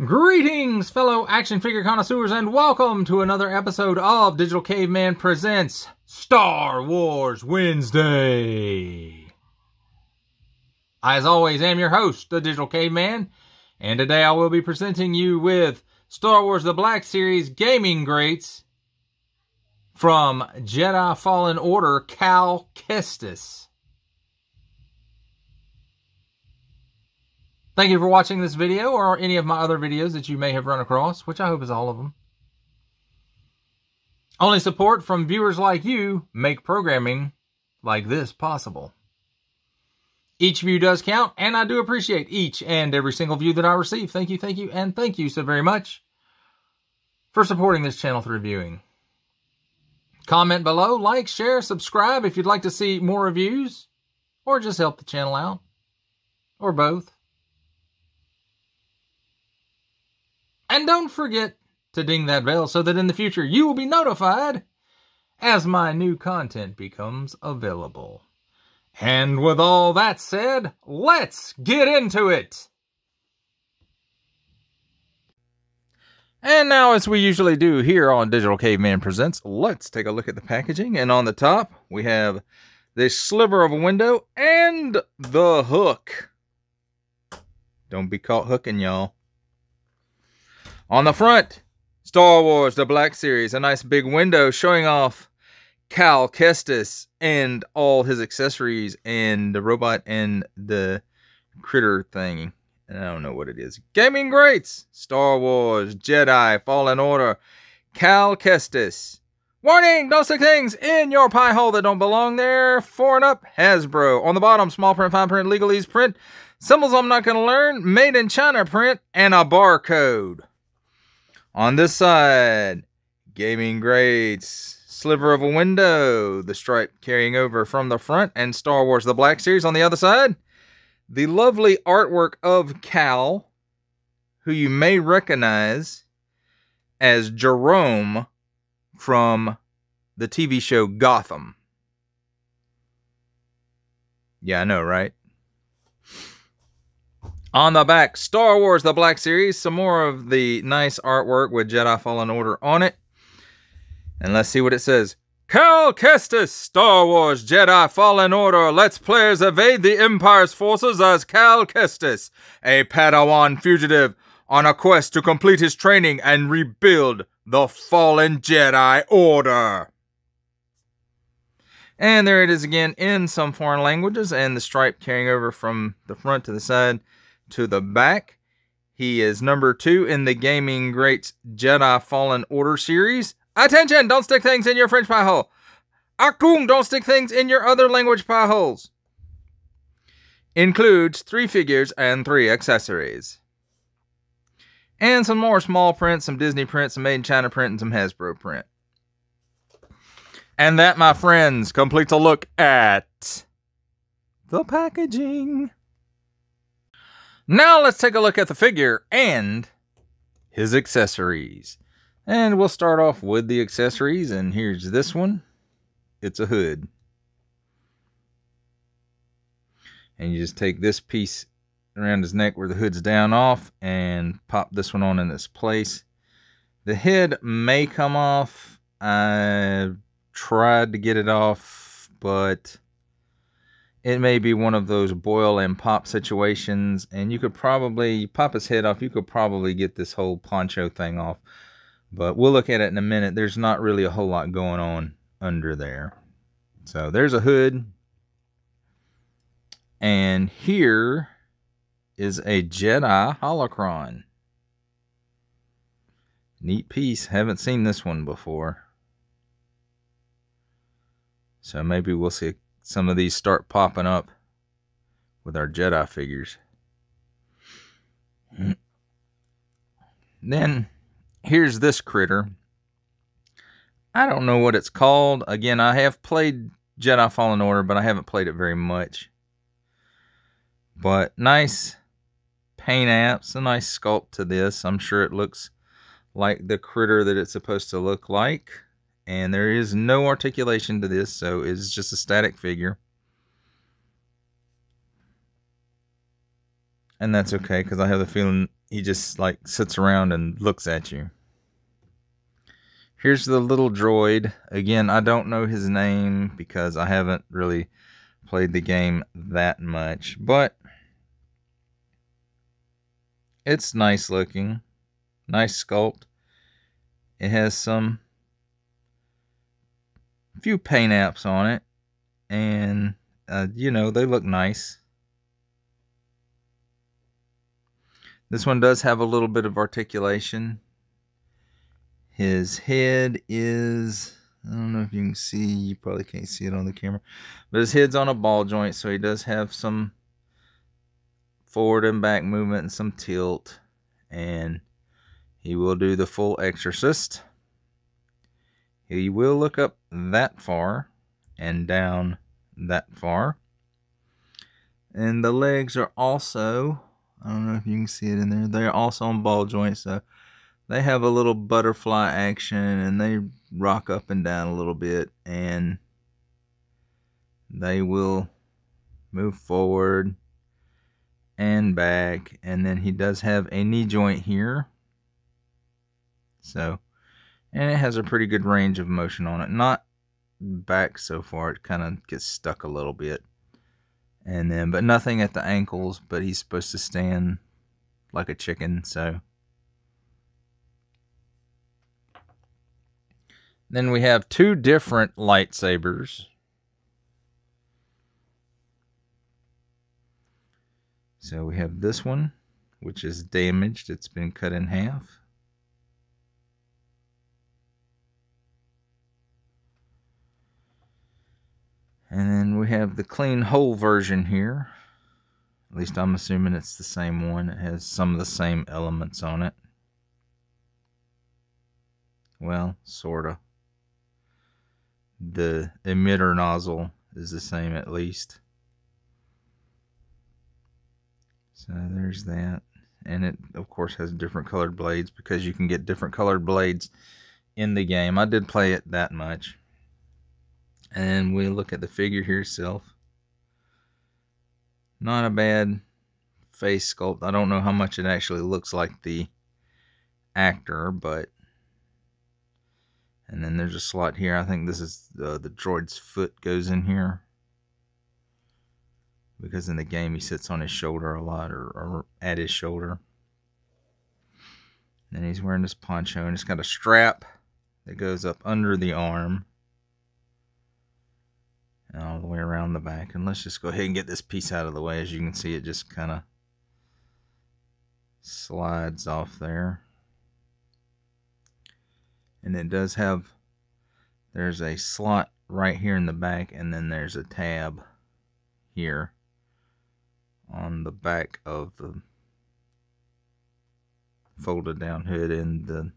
Greetings, fellow action figure connoisseurs, and welcome to another episode of Digital Caveman Presents Star Wars Wednesday. I, as always, am your host, the Digital Caveman, and today I will be presenting you with Star Wars The Black Series Gaming Greats from Jedi Fallen Order Cal Kestis. Thank you for watching this video or any of my other videos that you may have run across, which I hope is all of them. Only support from viewers like you make programming like this possible. Each view does count, and I do appreciate each and every single view that I receive. Thank you, and thank you so very much for supporting this channel through viewing. Comment below, like, share, subscribe if you'd like to see more reviews, or just help the channel out, or both. And don't forget to ding that bell so that in the future you will be notified as my new content becomes available. And with all that said, let's get into it! And now, as we usually do here on Digital Caveman Presents, let's take a look at the packaging. And on the top, we have this sliver of a window and the hook. Don't be caught hooking, y'all. On the front, Star Wars The Black Series, a nice big window showing off Cal Kestis and all his accessories and the robot and the critter thing. And I don't know what it is. Gaming Greats, Star Wars Jedi Fallen Order Cal Kestis. Warning, don't stick things in your pie hole that don't belong there. 4 and up, Hasbro. On the bottom, small print, fine print, legalese print, symbols I'm not going to learn, made in China print, and a barcode. On this side, Gaming Greats, sliver of a window, the stripe carrying over from the front, and Star Wars The Black Series on the other side. The lovely artwork of Cal, who you may recognize as Jerome from the TV show Gotham. Yeah, I know, right? On the back, Star Wars The Black Series. Some more of the nice artwork with Jedi Fallen Order on it. And let's see what it says. Cal Kestis, Star Wars Jedi Fallen Order. Let's players evade the Empire's forces as Cal Kestis, a Padawan fugitive on a quest to complete his training and rebuild the fallen Jedi Order. And there it is again in some foreign languages, and the stripe carrying over from the front to the side to the back. He is number 2 in the Gaming Greats Jedi Fallen Order series. Attention! Don't stick things in your French pie hole. Akung! Don't stick things in your other language pie holes. Includes 3 figures and 3 accessories. And some more small print, some Disney print, some Made in China print, and some Hasbro print. And that, my friends, completes a look at the packaging. Now let's take a look at the figure and his accessories. And we'll start off with the accessories, and here's this one. It's a hood. And you just take this piece around his neck where the hood's down off and pop this one on in its place. The head may come off. I tried to get it off, but it may be one of those boil and pop situations, and you could probably pop his head off. You could probably get this whole poncho thing off, but we'll look at it in a minute. There's not really a whole lot going on under there. So there's a hood, and here is a Jedi holocron. Neat piece. Haven't seen this one before, so maybe we'll see some of these start popping up with our Jedi figures. Then here's this critter. I don't know what it's called. Again, I have played Jedi Fallen Order, but I haven't played it very much. But nice paint apps, a nice sculpt to this. I'm sure it looks like the critter that it's supposed to look like. And there is no articulation to this, so it's just a static figure. And that's okay, because I have the feeling he just like sits around and looks at you. Here's the little droid. Again, I don't know his name because I haven't really played the game that much, but it's nice looking. Nice sculpt. It has few paint apps on it, and you know, they look nice. This one does have a little bit of articulation. His head is, I don't know if you can see, you probably can't see it on the camera, but his head's on a ball joint, so he does have some forward and back movement and some tilt, and he will do the full exorcist. He will look up that far and down that far. And the legs are also, I don't know if you can see it in there, they're also on ball joints, so they have a little butterfly action, and they rock up and down a little bit, and they will move forward and back. And then he does have a knee joint here, so, and it has a pretty good range of motion on it. Not back so far, it kind of gets stuck a little bit, and then but nothing at the ankles. But he's supposed to stand like a chicken, so. Then we have two different lightsabers. So we have this one, which is damaged. It's been cut in half. And then we have the clean whole version here. At least I'm assuming it's the same one. It has some of the same elements on it. Well, sorta. The emitter nozzle is the same, at least. So there's that. And it, of course, has different colored blades because you can get different colored blades in the game. I did play it that much. And we look at the figure here itself. Not a bad face sculpt. I don't know how much it actually looks like the actor, but. And then there's a slot here. I think this is the droid's foot goes in here, because in the game he sits on his shoulder a lot, or at his shoulder. And he's wearing this poncho, and it's got a strap that goes up under the arm and all the way around the back. And let's just go ahead and get this piece out of the way. As you can see, it just kind of slides off there. And it does have, there's a slot right here in the back, and then there's a tab here on the back of the folded down hood, and the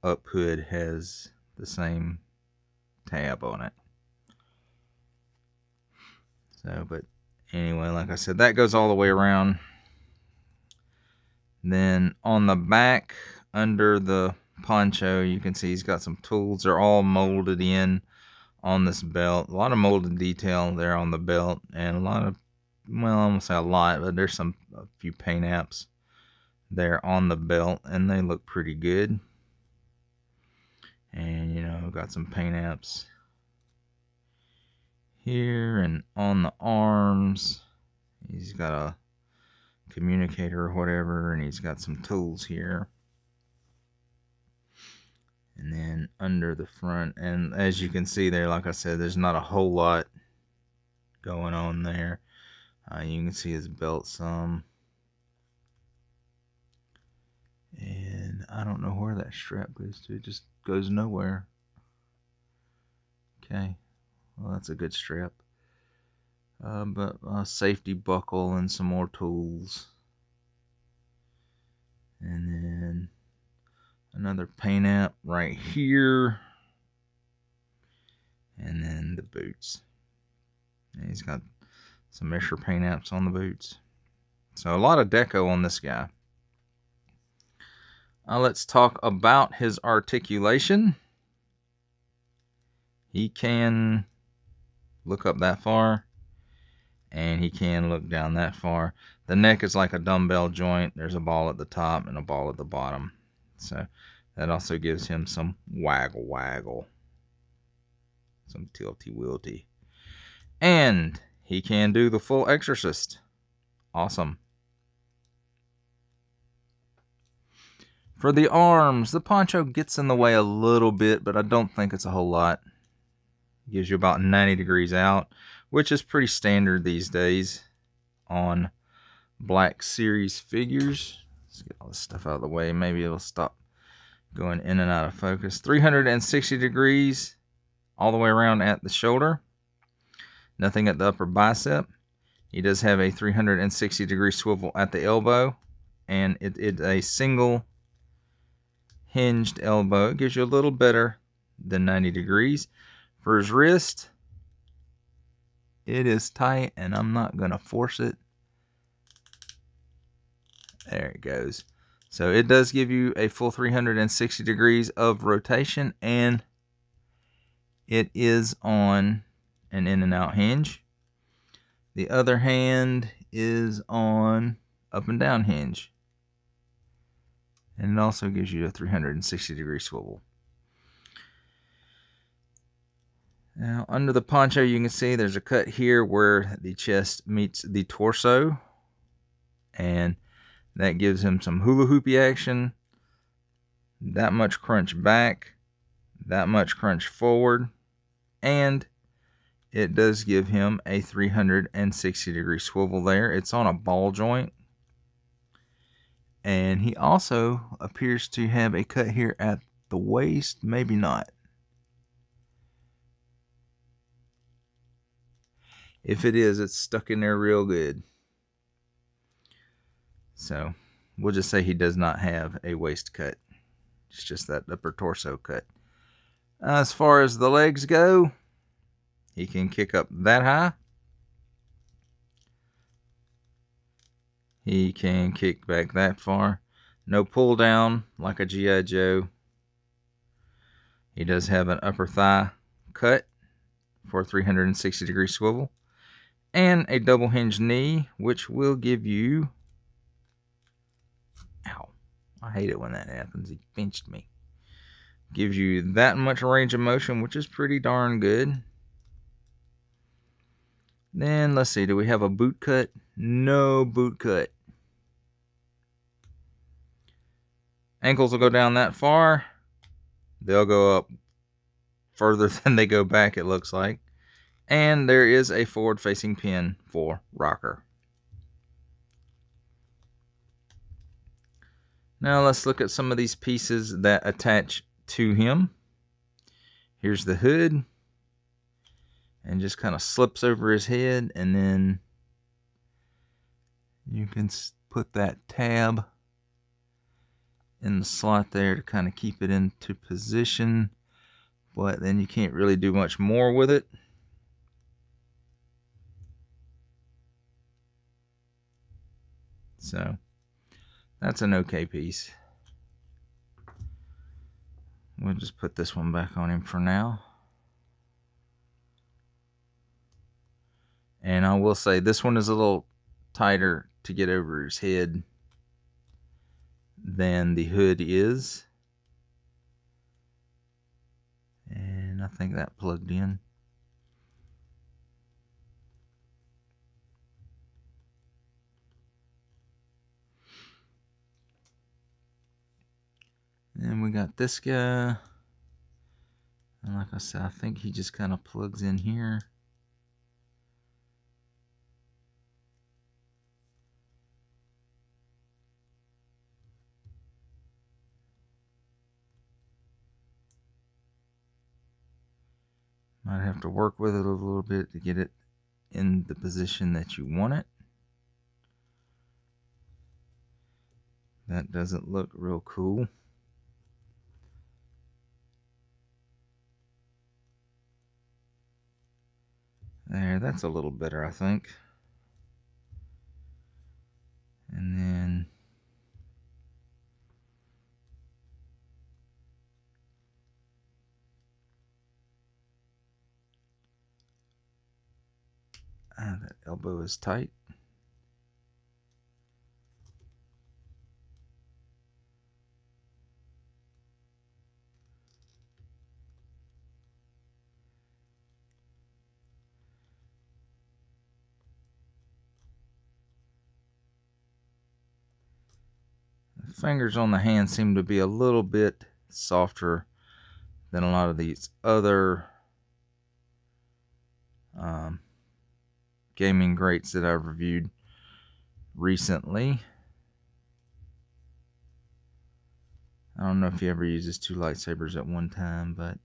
up hood has the same tab on it. So, but anyway, like I said, that goes all the way around. Then on the back, under the poncho, you can see he's got some tools. They're all molded in on this belt. A lot of molded detail there on the belt, and a lot of, well, I won't say a lot, but there's a few paint apps there on the belt, and they look pretty good. And, you know, got some paint apps here and on the arms. He's got a communicator or whatever, and he's got some tools here. And then under the front, and as you can see there, like I said, there's not a whole lot going on there. You can see his belt some. And I don't know where that strap goes to. It just goes nowhere. Okay. Well, that's a good strap. But a safety buckle and some more tools. And then another paint app right here. And then the boots. And he's got some Escher paint apps on the boots. So a lot of deco on this guy. Let's talk about his articulation. He can look up that far and he can look down that far. The neck is like a dumbbell joint. There's a ball at the top and a ball at the bottom. So that also gives him some waggle, some tilty-wilty. And he can do the full exorcist. Awesome. For the arms, the poncho gets in the way a little bit, but I don't think it's a whole lot. Gives you about 90 degrees out, which is pretty standard these days on Black Series figures. Let's get all this stuff out of the way. Maybe it'll stop going in and out of focus. 360 degrees all the way around at the shoulder. Nothing at the upper bicep. He does have a 360 degree swivel at the elbow, and it's a single hinged elbow. It gives you a little better than 90 degrees. For his wrist, it is tight, and I'm not going to force it. There it goes. So it does give you a full 360 degrees of rotation, and it is on an in and out hinge. The other hand is on up and down hinge. And it also gives you a 360 degree swivel. Now, under the poncho, you can see there's a cut here where the chest meets the torso. And that gives him some hula hoopy action. That much crunch back. That much crunch forward. And it does give him a 360 degree swivel there. It's on a ball joint. And he also appears to have a cut here at the waist. Maybe not. If it is, it's stuck in there real good. So we'll just say he does not have a waist cut. It's just that upper torso cut. As far as the legs go, he can kick up that high. He can kick back that far. No pull down like a G.I. Joe. He does have an upper thigh cut for a 360 degree swivel. And a double hinge knee, which will give you... Ow. I hate it when that happens. He pinched me. Gives you that much range of motion, which is pretty darn good. Then, let's see, do we have a boot cut? No boot cut. Ankles will go down that far. They'll go up further than they go back, it looks like. And there is a forward-facing pin for rocker. Now let's look at some of these pieces that attach to him. Here's the hood. And just kind of slips over his head, and then you can put that tab in the slot there to kind of keep it into position, but then you can't really do much more with it. So that's an okay piece. We'll just put this one back on him for now. And I will say this one is a little tighter to get over his head than the hood is. And I think that plugged in. Then we got this guy. And like I said, I think he just kind of plugs in here. Might have to work with it a little bit to get it in the position that you want it. That doesn't look real cool. There, that's a little better, I think. And then That elbow is tight. The fingers on the hand seem to be a little bit softer than a lot of these other gaming greats that I've reviewed recently. I don't know if he ever uses 2 lightsabers at one time, but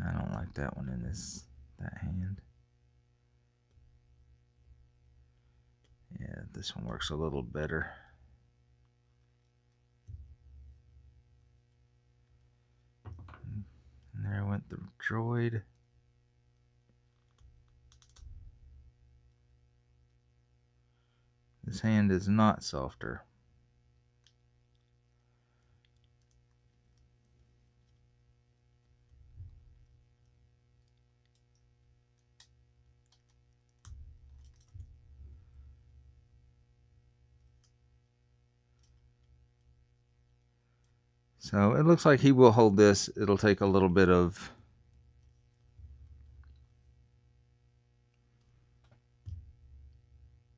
I don't like that one in that hand. Yeah, this one works a little better. And there went the droid. This hand is not softer. So it looks like he will hold this. It'll take a little bit of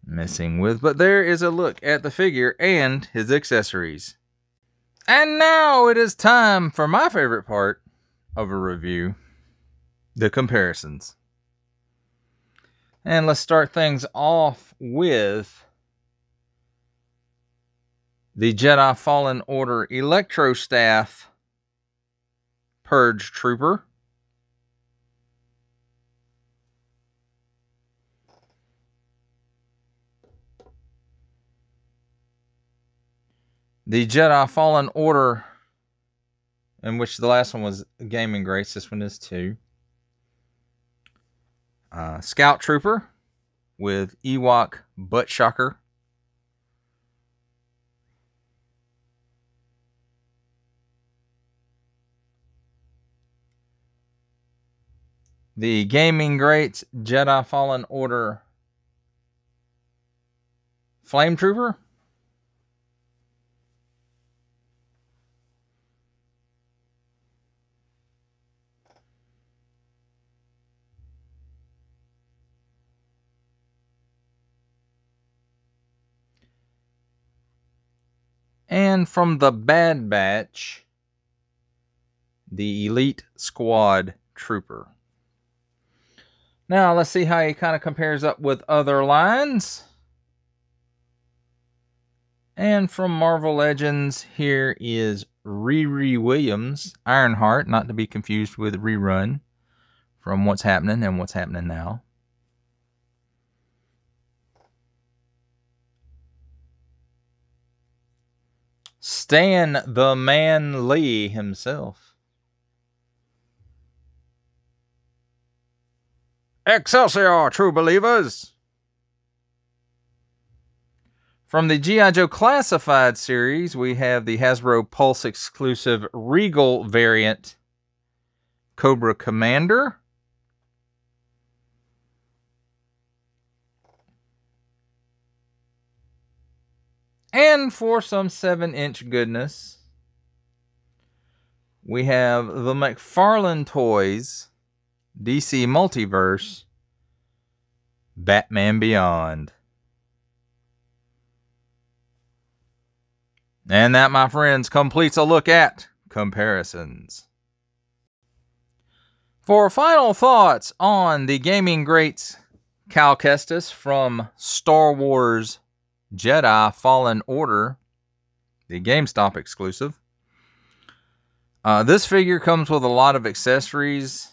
messing with, but there is a look at the figure and his accessories. And now it is time for my favorite part of a review, the comparisons. And let's start things off with the Jedi Fallen Order Electro Staff Purge Trooper. The Jedi Fallen Order, in which the last one was Gaming Grace, this one is too. Scout Trooper with Ewok Butt Shocker. The Gaming Greats Jedi Fallen Order Flame Trooper. And from the Bad Batch, the Elite Squad Trooper. Now, let's see how he kind of compares up with other lines. And from Marvel Legends, here is Riri Williams, Ironheart, not to be confused with Rerun, from What's Happening and What's Happening Now. Stan the Man Lee himself. Excelsior, true believers! From the G.I. Joe Classified series, we have the Hasbro Pulse exclusive Regal variant Cobra Commander. And for some 7-inch goodness, we have the McFarlane Toys DC Multiverse Batman Beyond. And that, my friends, completes a look at comparisons. For final thoughts on the Gaming Greats Cal Kestis from Star Wars Jedi Fallen Order, the GameStop exclusive. This figure comes with a lot of accessories.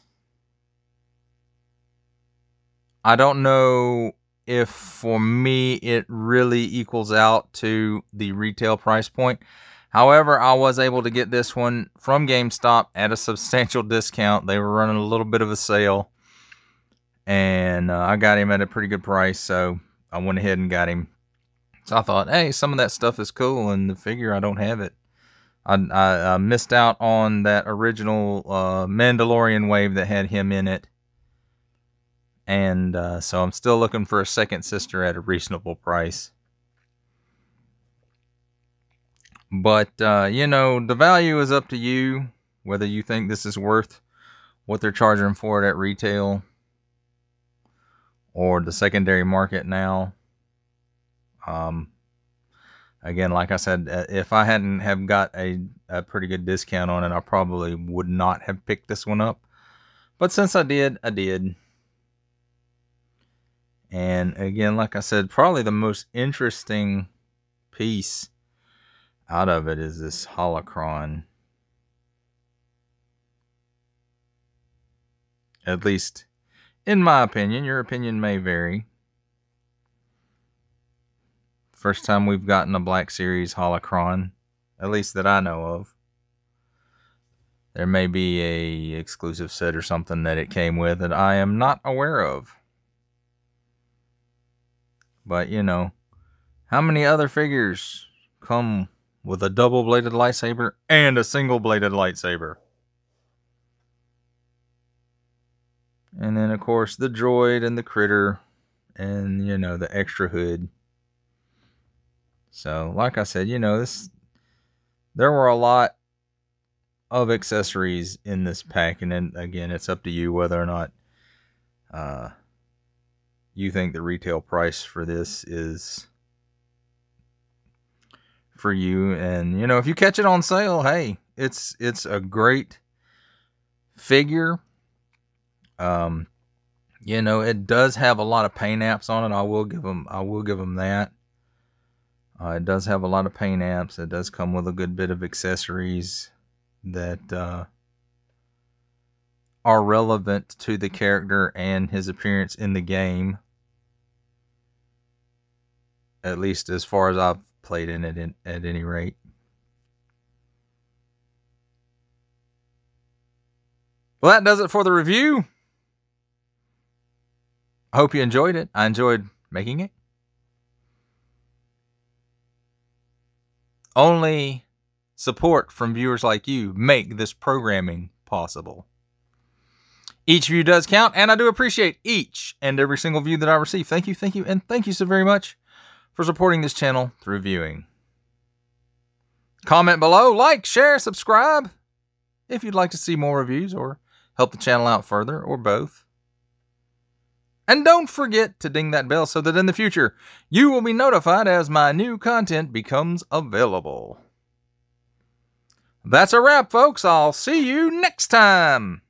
I don't know if for me it really equals out to the retail price point. However, I was able to get this one from GameStop at a substantial discount. They were running a little bit of a sale, and I got him at a pretty good price, so I went ahead and got him. So I thought, hey, some of that stuff is cool, and the figure, I don't have it. I missed out on that original Mandalorian wave that had him in it. And so I'm still looking for a second sister at a reasonable price. But, you know, the value is up to you, whether you think this is worth what they're charging for it at retail or the secondary market now. Again, like I said, if I hadn't have got a pretty good discount on it, I probably would not have picked this one up. But since I did, I did. And again, like I said, probably the most interesting piece out of it is this holocron. At least in my opinion. Your opinion may vary. First time we've gotten a Black Series holocron, at least that I know of. There may be a exclusive set or something that it came with that I am not aware of. But, you know, how many other figures come with a double-bladed lightsaber and a single-bladed lightsaber? And then, of course, the droid and the critter and, you know, the extra hood. So, like I said, you know, there were a lot of accessories in this pack. And then, again, it's up to you whether or not you think the retail price for this is for you. And, you know, if you catch it on sale, hey, it's a great figure. You know, it does have a lot of paint apps on it. I will give them that. It does have a lot of paint apps. It does come with a good bit of accessories that are relevant to the character and his appearance in the game. At least as far as I've played in it at any rate. Well, that does it for the review. I hope you enjoyed it. I enjoyed making it. Only support from viewers like you make this programming possible. Each view does count, and I do appreciate each and every single view that I receive. Thank you, and thank you so very much for supporting this channel through viewing. Comment below, like, share, subscribe if you'd like to see more reviews or help the channel out further, or both. And don't forget to ding that bell so that in the future you will be notified as my new content becomes available. That's a wrap, folks. I'll see you next time.